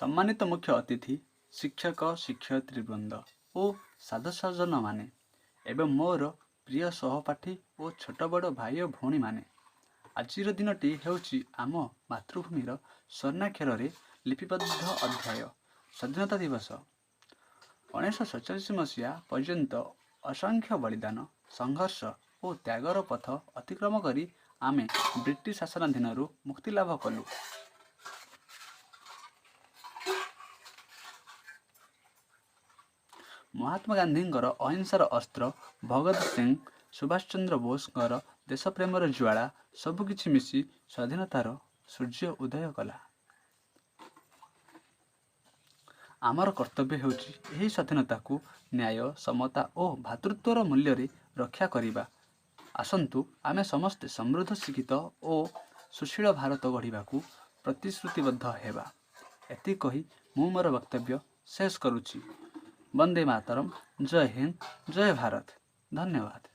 सम्मानित मुख्य अतिथि शिक्षक शिक्षयित्रीवृंद ओ साधु सज्जन माने एवं मोर प्रिय सहपाठी ओ छोट बड़ भाई और भौणी माने आजिर दिनटी हेउछि आम मातृभूमिर स्वर्णाक्षर लिपिबद्ध अध्याय स्वाधीनता दिवस 1947 मसीहा पर्यंत असंख्य बलिदान संघर्ष और त्यागर पथ अतिक्रम करी आमे ब्रिटिश शासनाधीन मुक्ति लाभ कलु। महात्मा गांधींकर अहिंसार अस्त्र भगत सिंह सुभाष चंद्र बोसଙ୍କର देशप्रेमर ज्वाला सबकिछि मिसी स्वाधीनतार सूर्य उदय कला। आमर कर्तव्य हेउछि एही स्वाधीनता को न्याय समता और भातृत्वर मूल्य रक्षा करिबा। आसंतु आमे समस्ते समृद्ध शिक्षित और सुशील भारत गढ़ा प्रतिश्रुतिबद्ध हेबा। एति कही मु मोर वक्तव्य शेष करुछि। वंदे मातरम। जय हिंद, जय भारत। धन्यवाद।